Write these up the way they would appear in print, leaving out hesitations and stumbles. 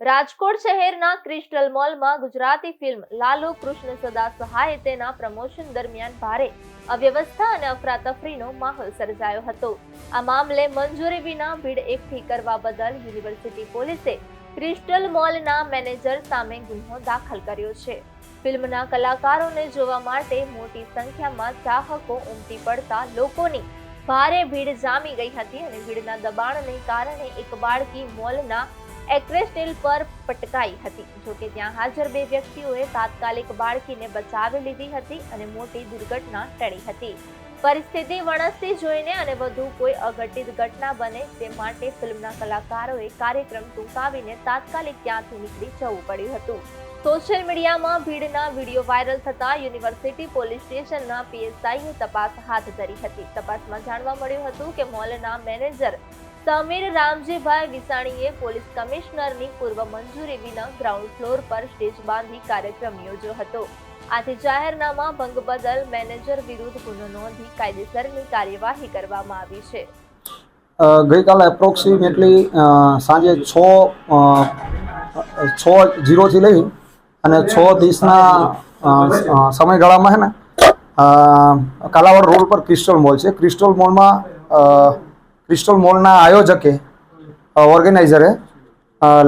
રાજકોટ શહેરના ક્રિસ્ટલ મોલમાં ગુજરાતી ફિલ્મ લાલુ કૃષ્ણ સદા સહાય તેના પ્રમોશન દરમિયાન ભારે અવ્યવસ્થા અને અફરાતફરીનો માહોલ સર્જાયો હતો। આ મામલે મંજૂરી વિના ભીડ એકઠી કરવા બદલ યુનિવર્સિટી પોલીસે ક્રિસ્ટલ મોલના મેનેજર સામે ગુનો દાખલ કર્યો છે। ફિલ્મના કલાકારોને જોવા માટે મોટી સંખ્યામાં ચાહકો ઉમટી પડતા લોકોની ભારે ભીડ જામી ગઈ હતી અને ભીડના દબાણને કારણે એક બાળકી મોલના એક્રેસ્ટેલ પર પટકાઈ હતી। જોકે ત્યાં હાજર બે વ્યક્તિઓએ તાત્કાલિક બાળકીને બચાવી લીધી હતી અને મોટી દુર્ઘટના ટળી હતી। પરિસ્થિતિ વણસતી જોઈને અને વધુ કોઈ અઘટિત ઘટના બને તે માટે ફિલ્મના કલાકારોએ કાર્યક્રમ ટૂંકાવીને તાત્કાલિક ત્યાંથી નીકળી જવું પડ્યું હતું। સોશિયલ મીડિયામાં ભીડના વિડીયો વાયરલ થતા યુનિવર્સિટી પોલીસ સ્ટેશનના પીએસઆઈએ તપાસ હાથ ધરી હતી। તપાસમાં જાણવા મળ્યું હતું કે મોલના મેનેજર સમીર રામજીભાઈ વિસાણીએ પોલીસ કમિશનરની પૂર્વ મંજૂરી વિના ગ્રાઉન્ડ ફ્લોર પર સ્ટેજ બાંધી કાર્યક્રમ યોજ્યો હતો। આથી જાહેરનામા ભંગ બદલ મેનેજર વિરુદ્ધ ગુનો નોંધી કાયદેસરની કાર્યવાહી કરવામાં આવી છે। ગઈકાલે એપ્રોક્સિમેટલી સાંજે 6:00 થી લઈ અને 6:30 સમયગાળામાં है કાલાવાડ રોડ પર ક્રિસ્ટલ મોલ છે। ક્રિસ્ટલ મોલમાં ક્રિસ્ટલ મોલના આયોજકે ઓર્ગેનાઇઝરે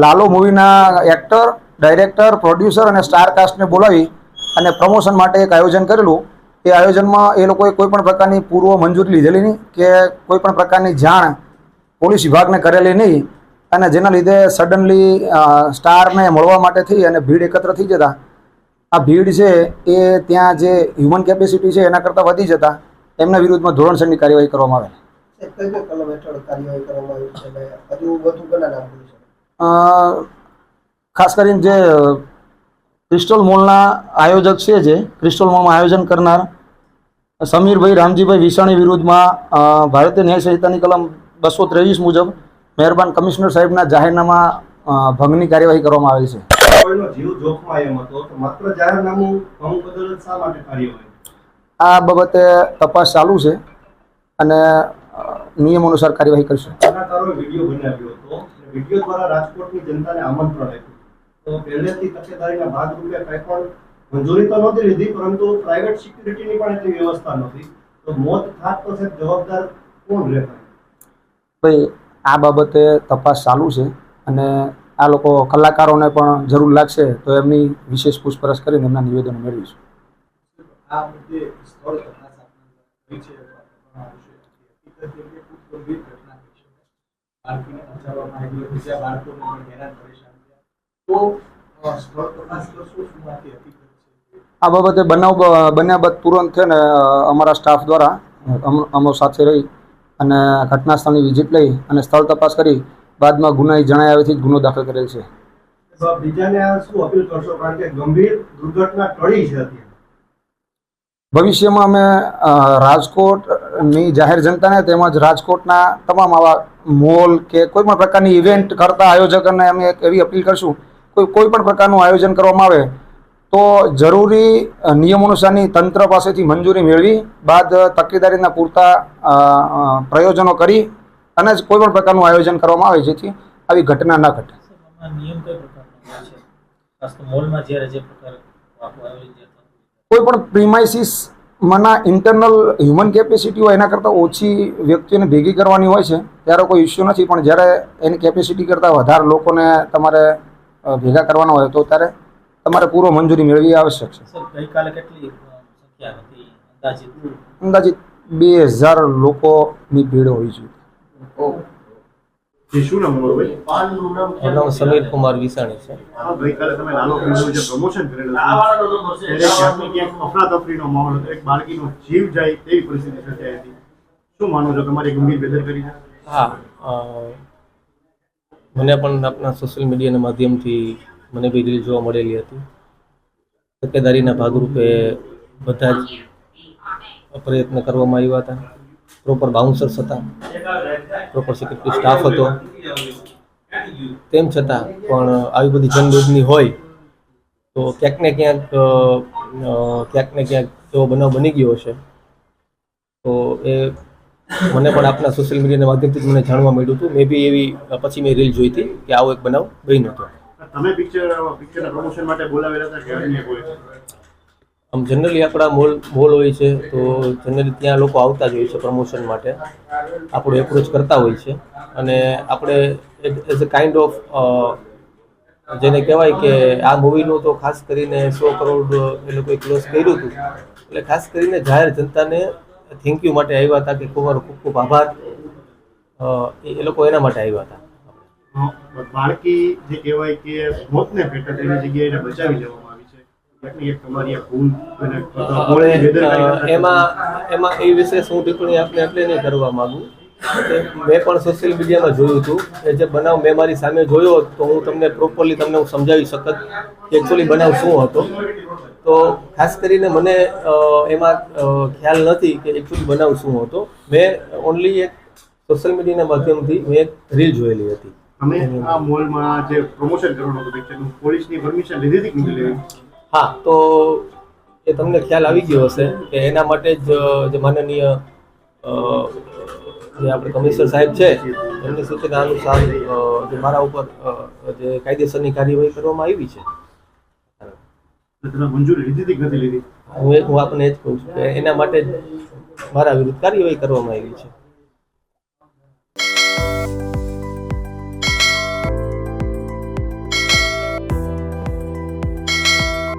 લાલો મૂવીના એક્ટર, ડાયરેક્ટર, પ્રોડ્યુસર અને સ્ટાર કાસ્ટને બોલાવી અને પ્રમોશન માટે એક આયોજન કરેલું। એ આયોજનમાં એ લોકોએ કોઈપણ પ્રકારની પૂર્વ મંજૂરી લીધેલી નહીં કે કોઈપણ પ્રકારની જાણ પોલીસ વિભાગને કરેલી નહીં અને જેના લીધે સડનલી સ્ટારને મળવા માટે થઈ અને ભીડ એકત્ર થઈ જતા આ ભીડ છે એ ત્યાં જે હ્યુમન કેપેસિટી છે એના કરતાં વધી જતા એમના વિરુદ્ધમાં ધોરણસરની કાર્યવાહી કરવામાં આવે। ખાસ કરીને જે ક્રિસ્ટલ મોલના આયોજક છે જે ક્રિસ્ટલ મોલમાં આયોજન કરનાર સમીરભાઈ રામજીભાઈ વિસાણી વિરુદ્ધમાં ભારતીય ન્યાય સંહિતાની કલમ 223 મુજબ મહેરબાન કમિશનર સાહેબના જાહેરનામા ભંગની કાર્યવાહી કરવામાં આવી છે। આ બાબતે તપાસ ચાલુ છે અને નિયમ અનુસાર કાર્યવાહી કરશે। વિડીયો બનાવ્યો હતો, વિડીયો દ્વારા રાજકોટની જનતાને આમંત્રણ આપ્યું તો પહેલેથી તકેદારીના ભાગરૂપે કંઈ પણ મંજૂરી તો નહોતી લીધી પરંતુ પ્રાઇવેટ સિક્યુરિટીની પણ એટલી વ્યવસ્થા નહોતી તો મોત થાત તો સાહેબ જવાબદાર કોણ રહેતા? ભાઈ આ બાબતે તપાસ ચાલુ છે અને આ લોકો કલાકારોને પણ જરૂર લાગશે તો એમની વિશેષ પૂછપરછ કરીને એમના નિવેદનો મેળવીશું। આ મુદ્દે સ્થળ તપાસ આપણી છે આ બાબતે બન્યા બાદ તુરંત છે ને અમારા સ્ટાફ દ્વારા અમો સાથે રહી અને ઘટના સ્થળની વિઝિટ લઈ અને સ્થળ તપાસ કરી બાદમાં ગુનાહિત જણાવ્યાથી ગુનો દાખલ કરેલ છે। બીજાને આ શું અપીલ કરશો કારણ કે ગંભીર દુર્ઘટના ટળી છે અત્યારે? ભવિષ્યમાં અમે રાજકોટની જાહેર જનતાને તેમજ રાજકોટના તમામ આવા મોલ કે કોઈ પણ પ્રકારની ઇવેન્ટ કરતા આયોજકોને અમે એવી અપીલ કરશું કોઈ પણ પ્રકારનું આયોજન કરવામાં આવે તો જરૂરી નિયમોનુસારની તંત્ર પાસેથી મંજૂરી મેળવી બાદ તકેદારીના પૂરતા પ્રયોજનો કરી અને જ કોઈ પણ પ્રકારનું આયોજન કરવામાં આવે જેથી આવી ઘટના ન ઘટે। કોઈ પણ પ્રિમાઇસીસમાંના ઇન્ટરનલ હ્યુમન કેપેસિટી હોય એના કરતાં ઓછી વ્યક્તિઓને ભેગી કરવાની હોય છે ત્યારે કોઈ ઇસ્યુ નથી, પણ જ્યારે એની કેપેસિટી કરતાં વધારે લોકોને તમારે ભેગા કરવાના હોય તો ત્યારે તમારે પૂર્વ મંજૂરી મેળવવી આવશ્યક છે। અંદાજિત 2000 લોકોની ભીડ હોવી જોઈએ। સમીર કુમાર વિસાણી છે। ગઈકાલે તમે લાલો ફિલ્મનું જે પ્રમોશન કરેલું અફરાતફરીનો માહોલ હતો, એક બાળકીનો જીવ જાય તેવી પરિસ્થિતિ સર્જાઈ હતી, શું માનો છો તમારી ગંભીર બેદરકારી છે? હા, મને પણ આપણા સોશિયલ મીડિયાના માધ્યમથી મને બી રીલ જોવા મળેલી હતી। તકેદારીના ભાગરૂપે બધા જ પ્રયત્ન કરવામાં આવ્યા હતા, પ્રોપર બાઉન્સર્સ હતા, પ્રોપર સિક્યુરિટી સ્ટાફ હતો, તેમ છતાં પણ આવી બધી જનદોડની હોય તો ક્યાંક ને ક્યાંક એવો બનાવ બની ગયો હશે તો એ મને પણ આપના સોશિયલ મીડિયાના માધ્યમથી મને જાણવા મળ્યું હતું। મે બી એવી પછી મેં રીલ જોઈ હતી કે આવો એક બનાવ બન્યો હતો। તમે પિક્ચરના પ્રમોશન માટે બોલાવેલા હતા કે અન્ય કોઈ? આમ જનરલી આપણા મોલ હોય છે તો જનરલી ત્યાં લોકો આવતા જ હોય છે પ્રમોશન માટે, આપણું એપ્રોચ કરતા હોય છે અને આપણે એઝ અ કાઇન્ડ ઓફ જેને કહેવાય કે આ મૂવીનું તો ખાસ કરીને 100 કરોડ એ લોકોએ ક્લોઝ કર્યું હતું, એટલે ખાસ કરીને જાહેર જનતાને થેન્ક યુ માટે આવ્યા હતા કે ખૂબ ખૂબ આભાર, એ લોકો એના માટે આવ્યા હતા. બાળકી જે કહેવાય કે મોતને ભેટે તેની જગ્યાએ એને બચાવી લેવામાં આવી છે, એટલી એક તમારી આ ભૂલ અને એમાં એ વિશે હું ટિપ્પણી આપને એટલે નહીં કરવા માંગુ કે મેં પણ સોશિયલ મીડિયામાં જોયું હતું કે જે બનાવ મેં મારી સામે જોયો તો હું તમને પ્રોપરલી તમને હું સમજાવી શકત કે એકચ્યુઅલી બનાવ શું હતો. તો ખાસ કરીને મને એમાં ખ્યાલ નથી કે એકચ્યુઅલી બનાવ શું હતો. મેં ઓનલી એક સોશિયલ મીડિયાના માધ્યમથી મેં એક રીલ જોયેલી હતી. અમે આ મોલમાં જે પ્રમોશન કરવાનું હતું પિક્ચરનું, પોલીસની પરમિશન લીધી હતી કે નહીં લીધી? હા, તો એ તમને ખ્યાલ આવી ગયો હશે કે એના માટે જ જે માનનીય જે આપણે કમિશનર સાહેબ છે એમની સૂચના અનુસાર જે મારા ઉપર જે કાયદેસરની કાર્યવાહી કરવામાં આવી છે. તમે મંજૂરી લીધી હતી કે નથી લીધી? હું આપને એ જ કહું છું કે એના માટે જ મારા વિરુદ્ધ કાર્યવાહી કરવામાં આવી છે.